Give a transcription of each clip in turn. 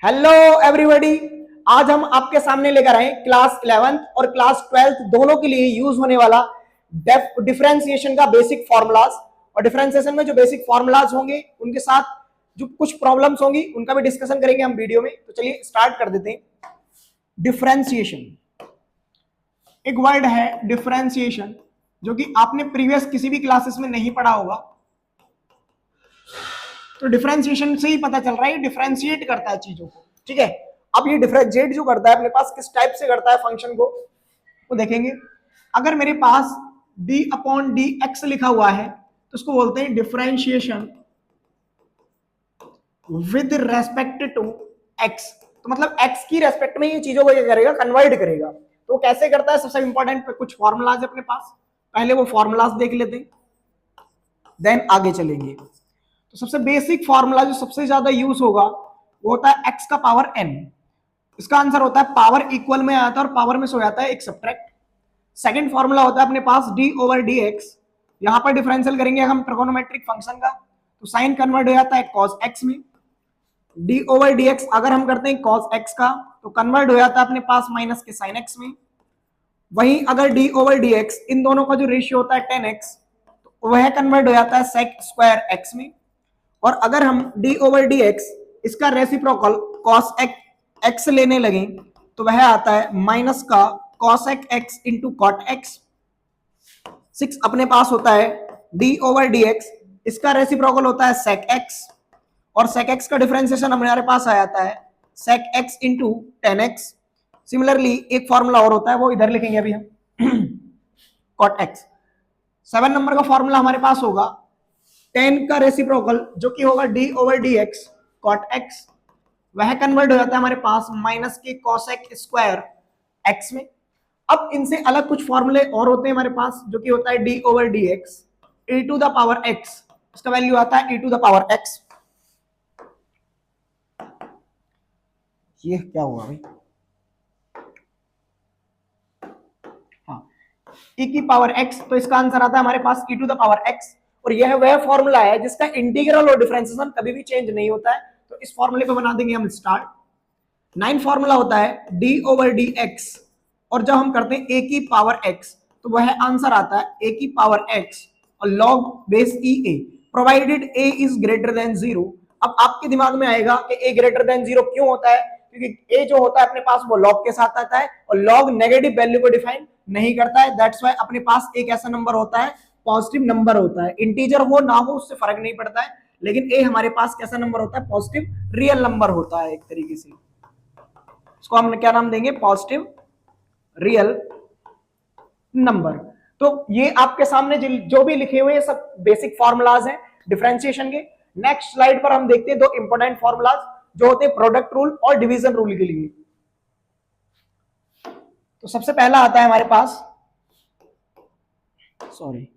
Hello everybody. आज हम आपके सामने लेकर आए क्लास 11th और क्लास 12th दोनों के लिए यूज होने वाला डिफरेंशिएशन का बेसिक फॉर्मूलाज। और डिफरेंशिएशन में जो बेसिक फॉर्मूलाज होंगे उनके साथ जो कुछ प्रॉब्लम्स होंगी उनका भी डिस्कशन करेंगे हम वीडियो में। तो चलिए स्टार्ट कर देते हैं। डिफरेंशिएशन एक वर्ड है, डिफरेंशिएशन, जो कि आपने प्रीवियस किसी भी क्लासेस में नहीं पढ़ा होगा। तो डिफरेंशिएशन से ही पता चल रहा है डिफरेंशिएट करता है चीजों को। ठीक है, अब ये डिफरेंशिएट जो करता है अपने पास किस टाइप से करता है फंक्शन को वो देखेंगे। अगर मेरे पास d अपॉन डी एक्स लिखा हुआ है तो उसको बोलते हैं differentiation with respect to x। तो मतलब x की रेस्पेक्ट में ये चीजों को क्या करेगा, कन्वर्ट करेगा। तो कैसे करता है, सबसे इंपॉर्टेंट कुछ फॉर्मूलाज अपने पास, पहले वो फॉर्मूलाज देख लेते हैं, देन आगे चलेंगे। तो सबसे बेसिक फॉर्मूला जो सबसे ज्यादा यूज होगा वो होता है x का पावर n। इसका आंसर होता है पावर इक्वल में आता है और पावर में सो जाता है एक सब्ट्रैक्ट। सेकंड फॉर्मूला होता है अपने पास d ओवर डी एक्स। यहां पर डिफरेंशियल करेंगे हम ट्रिगोनोमेट्रिक फंक्शन का, तो साइन कन्वर्ट हो जाता है cos x में। d ओवर डी एक्स अगर हम करते हैं cos x का तो कन्वर्ट हो जाता है अपने पास माइनस के sin x में। वहीं अगर d ओवर डी एक्स इन दोनों का जो रेशियो होता है 10x तो वह कन्वर्ट हो जाता है sec स्क्वायर x में। और अगर हम d ओवर डी एक्स इसका रेसिप्रोकल cos x लेने लगे तो वह आता है माइनस का cosec x into cot x. 6 अपने पास होता है d ओवर डी एक्स, इसका रेसिप्रोकल होता है sec x, और sec x का डिफरेंशिएशन हमारे पास आ जाता है sec x into 10x। Similarly एक फॉर्मूला और होता है वो इधर लिखेंगे अभी हम cot x। 7 नंबर का फॉर्मूला हमारे पास होगा 10 का रेसिप्रोकल जो कि होगा d over D x cot x, वह कन्वर्ट हो जाता है हमारे पास माइनस के cosec स्क्वायर x में। अब इनसे अलग कुछ फॉर्मूले और होते हैं हमारे पास जो कि होता है d over D x e to the power x, इसका वैल्यू आता है e to the power x। ये क्या हुआ भाई, हाँ e की पावर x, तो इसका आंसर आता है हमारे पास e to the power x। और यह वह फॉर्मूला है जिसका इंटीग्रल और डिफरेंशिएशन कभी भी चेंज नहीं होता है। तो इस फॉर्मूले पे बना देंगे हम स्टार्ट। 9 फॉर्मूला होता है d ओवर डी एक्स, और जब हम करते हैं a की पावर x तो वह आंसर आता है a की पावर x और log base E A provided a is greater than 0। अब आपके दिमाग में आएगा कि a ग्रेटर देन 0 क्यों होता है, क्योंकि a जो होता है अपने पास वो log के साथ आता है और log नेगेटिव वैल्यू को डिफाइन नहीं करता है। दैट्स व्हाई अपने पास एक ऐसा नंबर होता है, पॉजिटिव नंबर होता है, इंटीजर हो ना हो उससे फर्क नहीं पड़ता है, लेकिन a हमारे पास कैसा नंबर होता है, पॉजिटिव रियल नंबर होता है एक तरीके से। इसको हम क्या नाम देंगे, पॉजिटिव रियल नंबर। तो ये आपके सामने जो भी लिखे हुए सब बेसिक फॉर्मूलाज हैं डिफरेंशिएशन के। नेक्स्ट स्लाइड पर हम देखते हैं दो इंपॉर्टेंट फॉर्मूलाज जो होते हैं प्रोडक्ट रूल और डिवीजन रूल के लिए। तो सबसे पहला आता है हमारे पास, सॉरी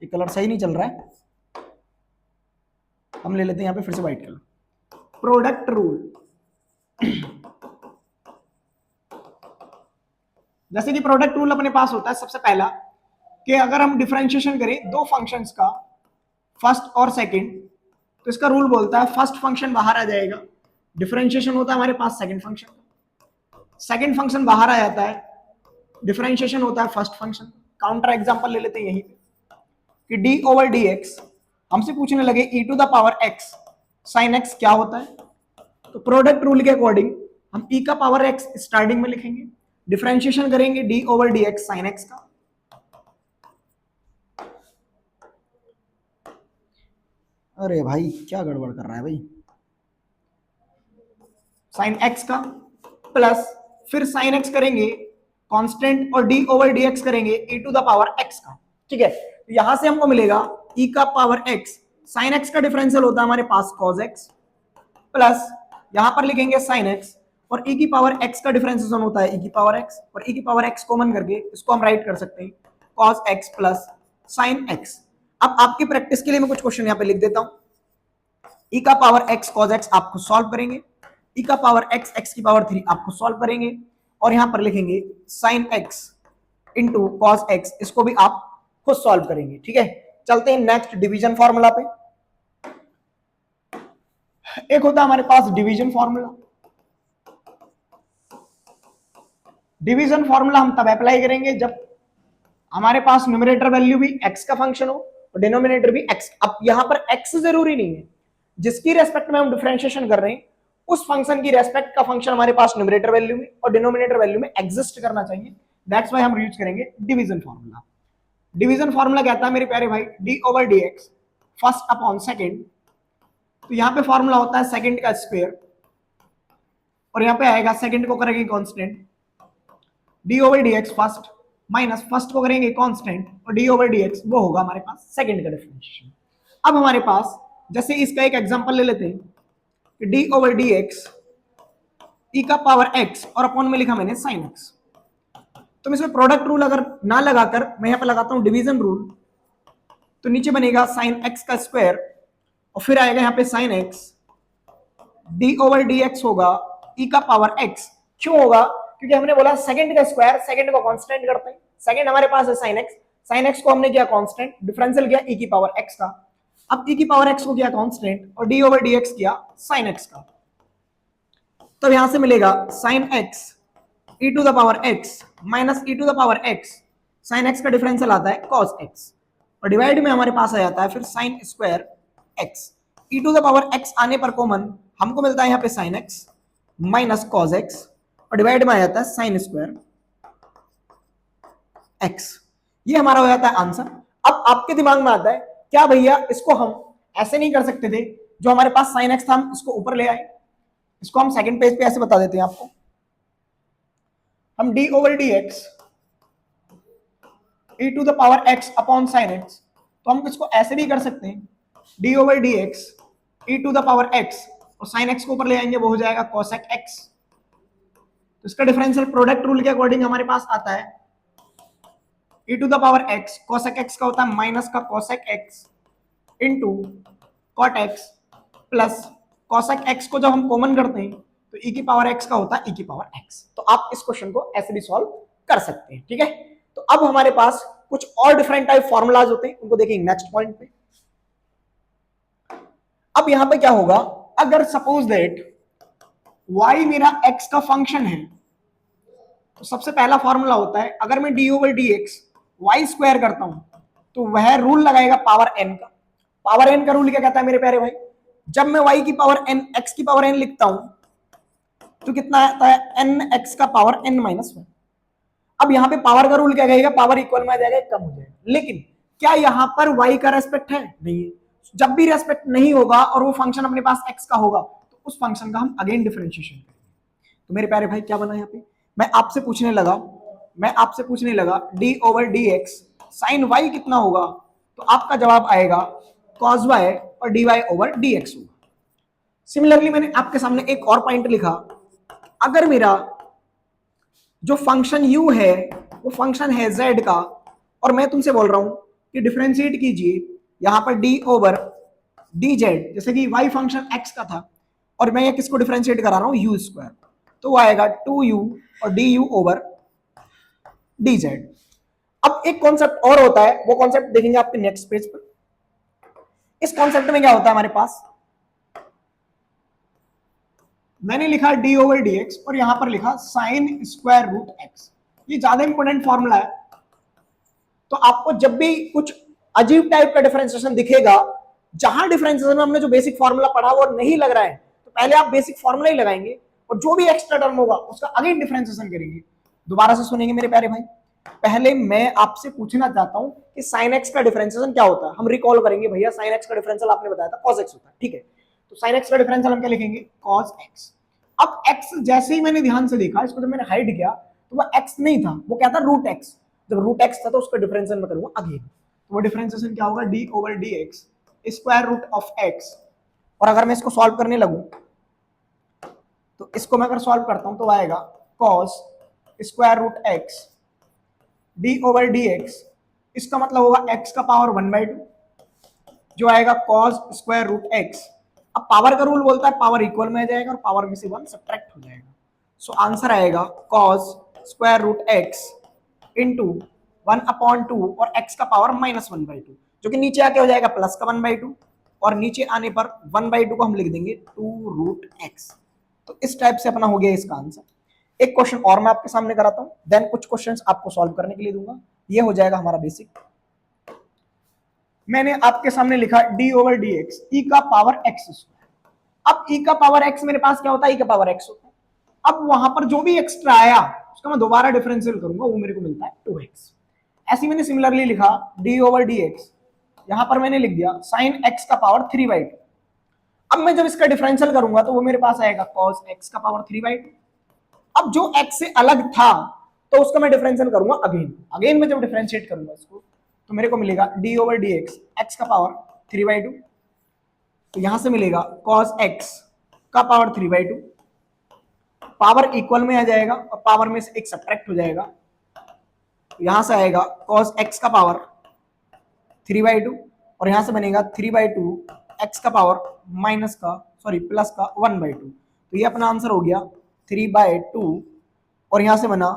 ये कलर सही नहीं चल रहा है, हम ले लेते हैं यहां पे फिर से व्हाइट कलर, प्रोडक्ट रूल। जैसे कि प्रोडक्ट रूल अपने पास होता है सबसे पहला कि अगर हम डिफरेंशिएशन करें दो फंक्शंस का, फर्स्ट और सेकंड, तो इसका रूल बोलता है फर्स्ट फंक्शन बाहर आ जाएगा, डिफरेंशिएशन होता है हमारे पास सेकंड फंक्शन का, सेकंड फंक्शन बाहर आ जाता है, डिफरेंशिएशन होता है फर्स्ट फंक्शन। काउंटर एग्जांपल ले लेते हैं यहीं पे कि d ओवर डी एक्स हमसे पूछने लगे e to the power x sin x क्या होता है, तो प्रोडक्ट रूल के अकॉर्डिंग हम e का पावर x स्टार्टिंग में लिखेंगे, डिफरेंशिएशन करेंगे d over D x sine x का। अरे भाई क्या गड़बड़ कर रहा है भाई, साइन एक्स का प्लस फिर साइन एक्स करेंगे कांस्टेंट और d ओवर डी एक्स करेंगे e to the power x का। ठीक है, तो यहां से हमको मिलेगा e का पावर x, साइन x का डिफरेंशियल होता है हमारे पास cos x, प्लस यहां पर लिखेंगे साइन x और e की पावर x का डिफरेंशिएशन होता है e की पावर x, और e की पावर x कॉमन करके इसको हम राइट कर सकते हैं cos x plus sign x। अब आपकी प्रैक्टिस के लिए मैं कुछ क्वेश्चन यहां पे लिख देता हूं। e का पावर x cos x आपको सॉल्व करेंगे, e का पावर x x की पावर 3 आपको सॉल्व करेंगे, और यहां पर लिखेंगे sine x into cos x, इसको भी आप खुद सॉल्व करेंगे। ठीक है, चलते हैं नेक्स्ट डिवीजन फॉर्मूला पे। एक होता है हमारे पास डिवीजन फॉर्मूला, डिवीजन फॉर्मूला हम तब अप्लाई करेंगे जब हमारे पास न्यूमरेटर वैल्यू भी x का फंक्शन हो और डिनोमिनेटर भी x। अब यहां पर x जरूरी नहीं है, जिसकी रेस्पेक्ट में हम डिफरेंशिएशन कर रहे हैं उस फंक्शन की रेस्पेक्ट का फंक्शन हमारे पास न्यूमरेटर वैल्यू में और डिनोमिनेटर वैल्यू में एग्जिस्ट करना चाहिए। दैट्स व्हाई हम यूज करेंगे डिवीजन फॉर्मूला। डिवीजन फॉर्मूला कहता है मेरे प्यारे भाई d/dx फर्स्ट अपॉन सेकंड। तो यहां पे फॉर्मूला होता है सेकंड का स्क्वायर और यहां पे आएगा सेकंड को करेंगे constant, d/dx first minus first को करेंगे कांस्टेंट और d/dx वो होगा हमारे पास सेकंड का डिफरेंशिएशन। अब हमारे पास जैसे इसका एक एग्जांपल ले लेते हैं कि d/dx e का पावर x और अपॉन में लिखा मैंने sin x। तो मैं इसमें प्रोडक्ट रूल अगर ना लगाकर मैं यहां पे लगाता हूं डिवीजन रूल, तो नीचे बनेगा sin x का स्क्वायर और फिर आएगा यहां पे sin x, d/dx होगा e का पावर x। क्यों होगा? क्योंकि हमने बोला सेकंड का स्क्वायर, सेकंड को कांस्टेंट करते हैं, सेकंड हमारे पास है sin x को हमने किया कांस्टेंट, डिफरेंशियल किया e की पावर x का। अब e की पावर x को किया कांस्टेंट और d/dx किया sin x का। तब यहां से मिलेगा sin x e to the power x minus e to the power x, sin x का डिफरेंशियल आता है cos x और डिवाइड में हमारे पास आ जाता है फिर sin square x। e to the power x आने पर कॉमन हमको मिलता है यहाँ पे sin x minus cos x और डिवाइड में आ जाता है sin स्क्वायर x। ये हमारा हो जाता है आंसर। अब आपके दिमाग में आता है क्या भैया इसको हम ऐसे नहीं कर सकते थे, जो हमारे पास sin x था हम इसको ऊपर ले आए, इसको हम सेकंड पेज पे ऐसे बता देते हैं आपको, हम d/dx e to the power x upon sin x, तो हम इसको ऐसे भी कर सकते हैं d/dx e to the power x और sin x को ऊपर ले आएंगे वो हो जाएगा cosec x। तो इसका डिफरेंशियल प्रोडक्ट रूल के अकॉर्डिंग हमारे पास आता है e to the power x cosec x का होता है माइनस का cosec x into cot x plus cosec x को जब हम कॉमन करते हैं तो e की पावर x का होता है e की पावर x। तो आप इस क्वेश्चन को ऐसे भी सॉल्व कर सकते हैं, ठीक है। तो अब हमारे पास कुछ और डिफरेंट टाइप फॉर्मूलाज होते हैं, उनको देखेंगे नेक्स्ट पॉइंट पे। अब यहां पे क्या होगा, अगर सपोज दैट y मेरा x का फंक्शन है तो सबसे पहला फॉर्मूला होता है अगर मैं d/dx y स्क्वायर करता हूं तो वह रूल लगाएगा पावर n का। पावर n का रूल क्या कहता है मेरे प्यारे भाई, जब मैं y की पावर n x की पावर n लिखता हूं तो कितना आता है n x का पावर n माइनस 1। अब यहां पे पावर का रूल क्या कहेगा, पावर इक्वल में आ जाएगा कम हो जाएगा, लेकिन क्या यहां पर y का रेस्पेक्ट है? नहीं है। जब भी रेस्पेक्ट नहीं होगा और वो फंक्शन अपने पास x का होगा तो उस फंक्शन का हम अगेन डिफरेंशिएशन करेंगे। तो मेरे प्यारे भाई क्या बना यहाँ पे, मैं आपसे पूछने लगा d/dx sin y कितना होगा, तो आपका जवाब आएगा cos y और dy/dx होगा। सिमिलरली मैंने आपके सामने एक और पॉइंट लिखा, अगर मेरा जो फंक्शन u है वो फंक्शन है z का और मैं तुमसे बोल रहा हूं कि डिफरेंशिएट कीजिए यहां पर d/dz, जैसे कि y फंक्शन x का था और मैं ये किसको डिफरेंशिएट करा रहा हूं u स्क्वायर, तो वो आएगा 2u और du/dz। अब एक कॉन्सेप्ट और होता है, वो कॉन्सेप्ट देखेंगे आपके नेक्स्ट पेज पर। इस कॉन्सेप्ट में क्या होता है हमारे पास, मैंने लिखा d/dx और यहां पर लिखा sin स्क्वायर रूट x। ये ज्यादा इंपॉर्टेंट फॉर्मूला है, तो आपको जब भी कुछ अजीब टाइप का डिफरेंशिएशन दिखेगा, जहां डिफरेंशिएशन में हमने जो बेसिक फॉर्मूला पढ़ा वो नहीं लग रहा है, तो पहले आप बेसिक फॉर्मूला ही लगाएंगे और जो भी एक्स्ट्रा टर्म होगा उसका अगेन डिफरेंशिएशन करेंगे। दोबारा से सुनेंगे मेरे प्यारे भाई, पहले मैं आपसे पूछना चाहता हूं कि sin x का डिफरेंशिएशन क्या होता है। हम रिकॉल करेंगे भैया, sin x का डिफरेंशियल आपने बताया था cos x होता है, ठीक है। तो sin x का डिफरेंशियल हम क्या लिखेंगे, cos x। अब x जैसे ही मैंने ध्यान से देखा, इसको जब मैंने हाइड किया तो वो x नहीं था, वो क्या था रूट x। जब रूट x था तो उसका डिफरेंशियल मैं करूंगा अगेन, तो वो डिफरेंशिएशन क्या होगा, d/dx square root of x। और अगर मैं इसको सॉल्व करने लगूं तो इसको मैं अगर सॉल्व करता हूं तो आएगा cos square root x d/dx, इसका मतलब होगा x का पावर 1/2 जो आएगा cos स्क्वायर रूट x। अब पावर का रूल बोलता है पावर इक्वल में आ जाएगा और पावर में से 1 सब्ट्रैक्ट हो जाएगा, सो आंसर आएगा cos square root x into 1/2 और x का पावर -1/2, जो कि नीचे आके हो जाएगा प्लस का 1/2 और नीचे आने पर 1/2 को हम लिख देंगे 2 रूट x। तो इस टाइप से अपना हो गया इसका आंसर। एक क्वेश्चन और मैं आपके सामने कराता हूं, देन कुछ क्वेश्चंस आपको सॉल्व करने के लिए दूंगा। ये हो जाएगा हमारा बेसिक। मैंने आपके सामने लिखा D over D X E का पावर एक्स स्क्वायर। अब ई का पावर एक्स मेरे पास क्या होता है, ई का पावर एक्स होता है। अब वहां पर जो भी एक्स्ट्रा आया उसका मैं दोबारा डिफरेंशियल करूंगा, वो मेरे को मिलता है 2x। ऐसे मैंने सिमिलरली लिखा डी ओवर डी एक्स, यहां पर मैंने लिख दिया साइन एक्स का पावर 3/2। अब मैं जब इसका डिफरेंशियल करूंगा तो वो मेरे पास आएगा कॉस एक्स का पावर 3/2। अब जो एक्स से अलग था तो उसका मैं डिफरेंशियल करूंगा अगेन मैं जब डिफरेंशिएट करूंगा इसको तो मेरे को मिलेगा D over D x x का पावर 3/2। तो यहां से मिलेगा कॉस एक्स का पावर 3/2, पावर इक्वल में आ जाएगा और पावर में से एक सब्ट्रैक्ट हो जाएगा। तो यहां से आएगा कॉस एक्स का पावर 3/2 और यहां से बनेगा 3/2 एक्स का पावर माइनस का प्लस का 1/2। तो ये अपना आंसर हो गया 3/2 और यहां से बना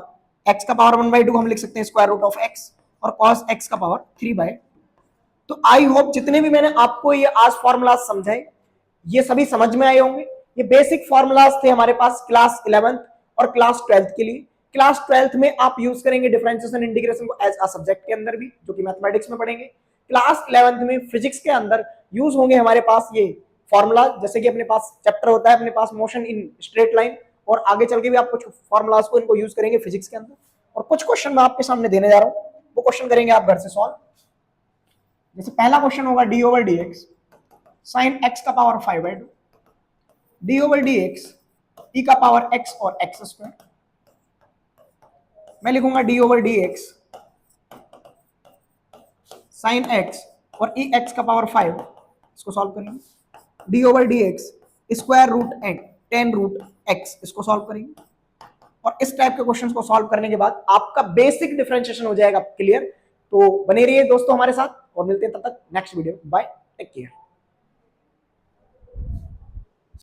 x का पावर 1/2 हम लिख सकते हैं स्क्वायर रूट ऑफ x और cos x का पावर 3/2। तो आई होप जितने भी मैंने आपको ये आज फॉर्मूलाज समझाए ये सभी समझ में आए होंगे। ये बेसिक फॉर्मूलाज थे हमारे पास क्लास 11th और क्लास 12th के लिए। क्लास 12th में आप यूज करेंगे डिफरेंशिएशन इंटीग्रेशन को एज अ सब्जेक्ट के अंदर भी, जो कि मैथमेटिक्स में पढ़ेंगे। क्लास 11th में फिजिक्स के अंदर यूज होंगे हमारे पास ये फॉर्मूला, जैसे कि अपने पास चैप्टर होता है अपने पास मोशन इन स्ट्रेट लाइन, और आगे चल के भी आप कुछ फॉर्मूलाज को इनको यूज करेंगे फिजिक्स के अंदर। और कुछ क्वेश्चन मैं आपके सामने देने जा रहा हूं, वो क्वेश्चन करेंगे आप घर से सॉल्व। जैसे पहला क्वेश्चन होगा D over D x sine x का power 5/2, D over D X E का पावर एक्स और एक्स स्क्वायर। मैं लिखूंगा D over D x sine X और ई एक्स का पावर 5, इसको सॉल्व करेंगे। D over D X square root and 10 root X, इसको सॉल्व करेंगे। और इस टाइप के क्वेश्चंस को सॉल्व करने के बाद आपका बेसिक डिफरेंशिएशन हो जाएगा क्लियर। तो बने रहिए दोस्तों हमारे साथ और मिलते हैं तब तक next video. Bye, take care.